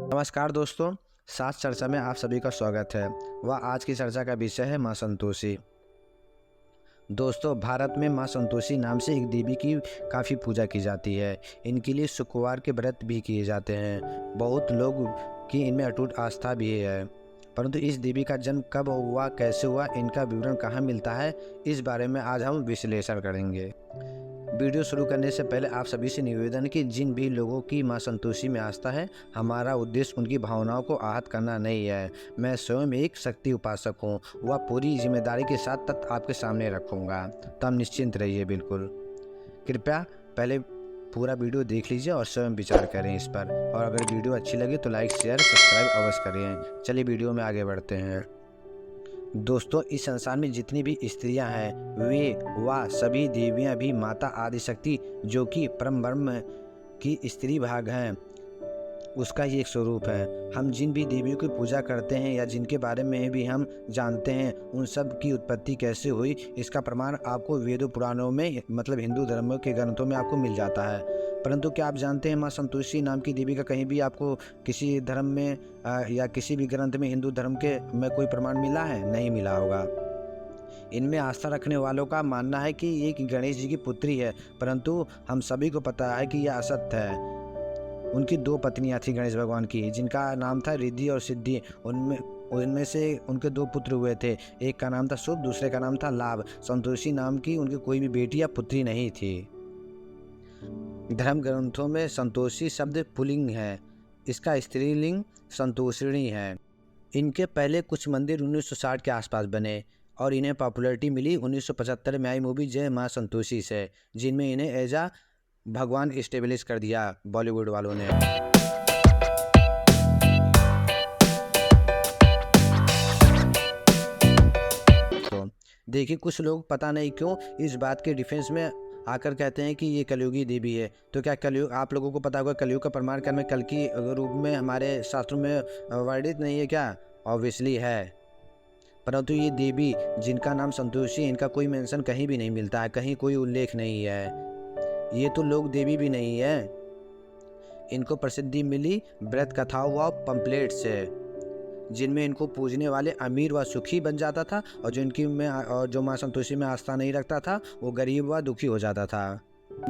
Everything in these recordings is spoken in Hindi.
नमस्कार दोस्तों, साथ चर्चा में आप सभी का स्वागत है। वह आज की चर्चा का विषय है माँ संतोषी। दोस्तों, भारत में माँ संतोषी नाम से एक देवी की काफ़ी पूजा की जाती है। इनके लिए शुक्रवार के व्रत भी किए जाते हैं। बहुत लोग की इनमें अटूट आस्था भी है। परंतु इस देवी का जन्म कब हुआ, कैसे हुआ, इनका विवरण कहाँ मिलता है, इस बारे में आज हम विश्लेषण करेंगे। वीडियो शुरू करने से पहले आप सभी से निवेदन है कि जिन भी लोगों की मां संतोषी में आस्था है, हमारा उद्देश्य उनकी भावनाओं को आहत करना नहीं है। मैं स्वयं एक शक्ति उपासक हूँ, वह पूरी जिम्मेदारी के साथ तथ्य आपके सामने रखूँगा, तो हम निश्चिंत रहिए। बिल्कुल, कृपया पहले पूरा वीडियो देख लीजिए और स्वयं विचार करें इस पर। और अगर वीडियो अच्छी लगे तो लाइक, शेयर, सब्सक्राइब अवश्य करें। चलिए वीडियो में आगे बढ़ते हैं। दोस्तों, इस संसार में जितनी भी स्त्रियां हैं, वे व सभी देवियां भी माता आदिशक्ति, जो कि परम ब्रह्म की स्त्री भाग हैं, उसका ही एक स्वरूप है। हम जिन भी देवियों की पूजा करते हैं या जिनके बारे में भी हम जानते हैं, उन सब की उत्पत्ति कैसे हुई, इसका प्रमाण आपको वेदों पुराणों में, मतलब हिंदू धर्म के ग्रंथों में आपको मिल जाता है। परंतु क्या आप जानते हैं, माँ संतोषी नाम की देवी का कहीं भी आपको किसी धर्म में या किसी भी ग्रंथ में, हिंदू धर्म के में कोई प्रमाण मिला है? नहीं मिला होगा। इनमें आस्था रखने वालों का मानना है कि ये गणेश जी की पुत्री है, परंतु हम सभी को पता है कि यह असत्य है। उनकी दो पत्नियां थी गणेश भगवान की, जिनका नाम था रिद्धि और सिद्धि। उनमें से उनके दो पुत्र हुए थे। एक का नाम था शुभ, दूसरे का नाम था लाभ। संतोषी नाम की उनकी कोई भी बेटी या पुत्री नहीं थी। धर्म ग्रंथों में संतोषी शब्द पुल्लिंग है, इसका स्त्रीलिंग संतोषिणी है। इनके पहले कुछ मंदिर 1960 के आसपास बने और इन्हें पॉपुलैरिटी मिली 1975 में आई मूवी जय माँ संतोषी से, जिनमें इन्हें एजा भगवान इस्टेब्लिश कर दिया बॉलीवुड वालों ने। तो देखिए, कुछ लोग पता नहीं क्यों इस बात के डिफेंस में आकर कहते हैं कि ये कलयुगी देवी है। तो क्या कलयुग, आप लोगों को पता होगा कलयुग का प्रमाण कर्म कल की रूप में हमारे शास्त्रों में वर्णित नहीं है क्या? ऑब्वियसली है। परंतु ये देवी जिनका नाम संतोषी, इनका कोई मेंशन कहीं भी नहीं मिलता है, कहीं कोई उल्लेख नहीं है। ये तो लोक देवी भी नहीं है। इनको प्रसिद्धि मिली व्रत कथाओं व पंपलेट से, जिनमें इनको पूजने वाले अमीर व सुखी बन जाता था, और जो माँ संतोषी में आस्था नहीं रखता था, वो गरीब व दुखी हो जाता था।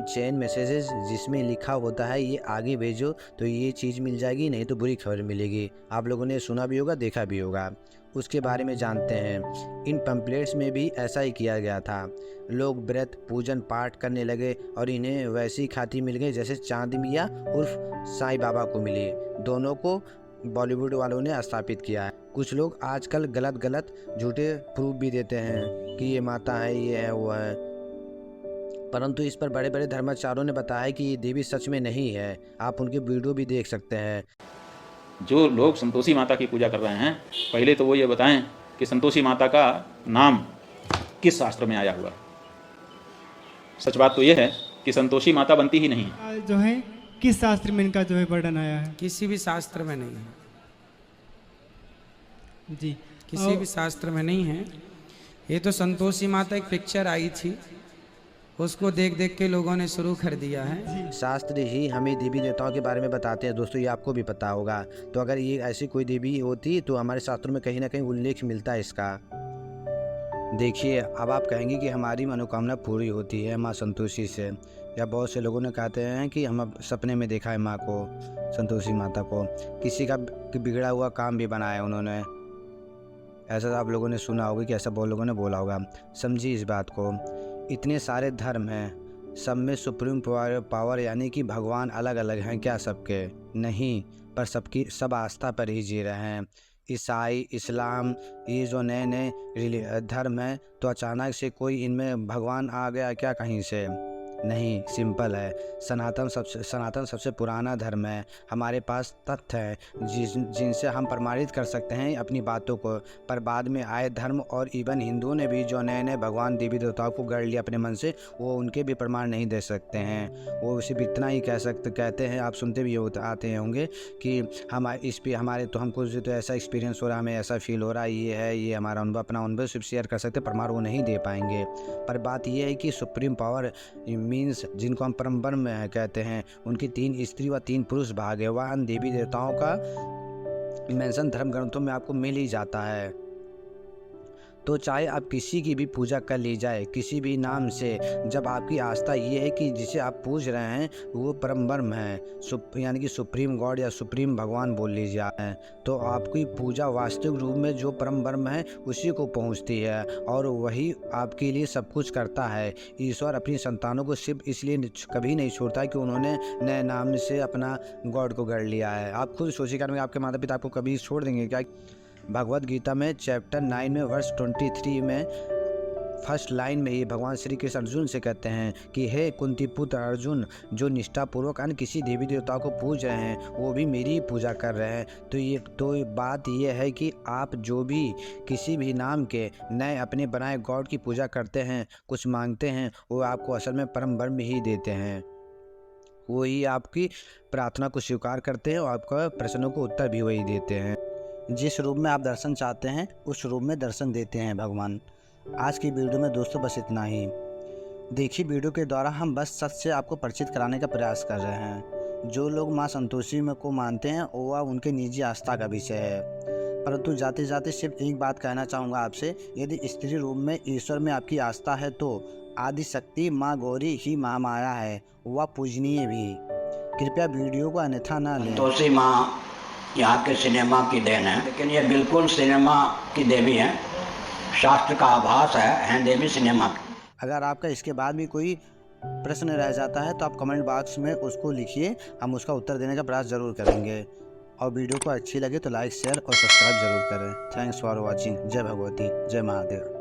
चेन मैसेजेस जिसमें लिखा होता है ये आगे भेजो तो ये चीज़ मिल जाएगी, नहीं तो बुरी खबर मिलेगी। आप लोगों ने सुना भी होगा, देखा भी होगा। उसके बारे में जानते हैं। इन पंपलेट्स में भी ऐसा ही किया गया था। लोग व्रत पूजन पाठ करने लगे और इन्हें वैसी खाती मिल गई जैसे चांद मियाँ उर्फ साईं बाबा को मिली। दोनों को बॉलीवुड वालों ने स्थापित किया है। कुछ लोग आजकल गलत झूठे प्रूफ भी देते हैं कि ये माता है, ये है, वो है, परंतु इस पर बड़े बड़े धर्माचार्यों ने बताया है कि ये देवी सच में नहीं है। आप उनकी वीडियो भी देख सकते हैं। जो लोग संतोषी माता की पूजा कर रहे हैं, पहले तो वो ये बताएं कि संतोषी माता का नाम किस शास्त्र में आया हुआ। सच बात तो ये है कि संतोषी माता बनती ही नहीं जो है किस शास्त्र में इनका जो है वर्णन आया है? किसी भी शास्त्र में नहीं है जी, किसी भी शास्त्र में नहीं है। ये तो संतोषी माता एक पिक्चर आई थी, उसको देख देख के लोगों ने शुरू कर दिया है। शास्त्र ही हमें देवी देवताओं के बारे में बताते हैं दोस्तों, ये आपको भी पता होगा। तो अगर ये ऐसी कोई देवी होती तो हमारे शास्त्रों में कहीं ना कहीं उल्लेख मिलता है इसका। देखिए, अब आप कहेंगे कि हमारी मनोकामना पूरी होती है माँ संतोषी से, या बहुत से लोगों ने कहते हैं कि हम सपने में देखा है माँ को, संतोषी माता को। किसी का बिगड़ा हुआ काम भी बनाया उन्होंने, ऐसा आप लोगों ने सुना होगा कि ऐसा बहुत लोगों ने बोला होगा। समझिए इस बात को। इतने सारे धर्म हैं, सब में सुप्रीम पावर यानी कि भगवान अलग अलग हैं क्या सबके? नहीं, पर सबकी सब आस्था पर ही जी रहे हैं। ईसाई, इस्लाम, ये जो नए नए धर्म हैं, तो अचानक से कोई इनमें भगवान आ गया क्या कहीं से? नहीं, सिंपल है। सनातन सबसे पुराना धर्म है। हमारे पास तथ्य हैं जिनसे हम प्रमाणित कर सकते हैं अपनी बातों को। पर बाद में आए धर्म और इवन हिंदुओं ने भी जो नए नए भगवान देवी देवताओं को गढ़ लिया अपने मन से, वो उनके भी प्रमाण नहीं दे सकते हैं। वो सिर्फ इतना ही कहते हैं, आप सुनते भी आते होंगे कि हमारे तो हमको तो ऐसा एक्सपीरियंस हो रहा है, हमें ऐसा फील हो रहा है, ये है, ये हमारा अनुभव, अपना अनुभव सिर्फ शेयर कर सकते, प्रमाण वो नहीं दे पाएंगे। पर बात ये है कि सुप्रीम पावर मीन्स जिनको हम परम ब्रह्म कहते हैं, उनकी 3 स्त्री व 3 पुरुष भाग है। वह अन्य देवी देवताओं का मेंशन धर्म ग्रंथों में आपको मिल ही जाता है। तो चाहे आप किसी की भी पूजा कर ली जाए, किसी भी नाम से, जब आपकी आस्था ये है कि जिसे आप पूज रहे हैं वो परम ब्रह्म है, यानी कि सुप्रीम गॉड या सुप्रीम भगवान बोल लीजिए आप हैं, तो आपकी पूजा वास्तविक रूप में जो परम ब्रह्म है उसी को पहुंचती है और वही आपके लिए सब कुछ करता है। ईश्वर अपनी संतानों को सिर्फ इसलिए कभी नहीं छोड़ता है कि उन्होंने नए नाम से अपना गॉड को गढ़ लिया है। आप खुद सोचिए, आपके माता पिता आपको कभी छोड़ देंगे क्या? भगवद गीता में चैप्टर 9 में वर्ष 23 में फर्स्ट लाइन में ही भगवान श्री कृष्ण अर्जुन से कहते हैं कि हे कुंती पुत्र अर्जुन, जो निष्ठापूर्वक अन्य किसी देवी देवताओं को पूज रहे हैं वो भी मेरी ही पूजा कर रहे हैं। तो बात ये है कि आप जो भी किसी भी नाम के नए अपने बनाए गॉड की पूजा करते हैं, कुछ मांगते हैं, वो आपको असल में परम ब्रह्म ही देते हैं। वो ही आपकी प्रार्थना को स्वीकार करते हैं और आपका प्रश्नों को उत्तर भी वही देते हैं। जिस रूप में आप दर्शन चाहते हैं उस रूप में दर्शन देते हैं भगवान। आज की वीडियो में दोस्तों बस इतना ही। देखिए, वीडियो के द्वारा हम बस सच से आपको परिचित कराने का प्रयास कर रहे हैं। जो लोग माँ संतोषी में को मानते हैं वह उनके निजी आस्था का विषय है, परंतु जाते जाते सिर्फ एक बात कहना चाहूँगा आपसे, यदि स्त्री रूप में ईश्वर में आपकी आस्था है तो आदि शक्ति माँ गौरी ही महामाया है, वह पूजनीय भी। कृपया वीडियो को अन्यथा न लें। संतोषी माँ यहाँ के सिनेमा की देन है, लेकिन ये बिल्कुल सिनेमा की देवी है, शास्त्र का आभास है देवी सिनेमा की। अगर आपका इसके बाद भी कोई प्रश्न रह जाता है तो आप कमेंट बॉक्स में उसको लिखिए, हम उसका उत्तर देने का प्रयास जरूर करेंगे। और वीडियो को अच्छी लगे तो लाइक, शेयर और सब्सक्राइब जरूर करें। Thanks for watching. जय भगवती, जय महादेव।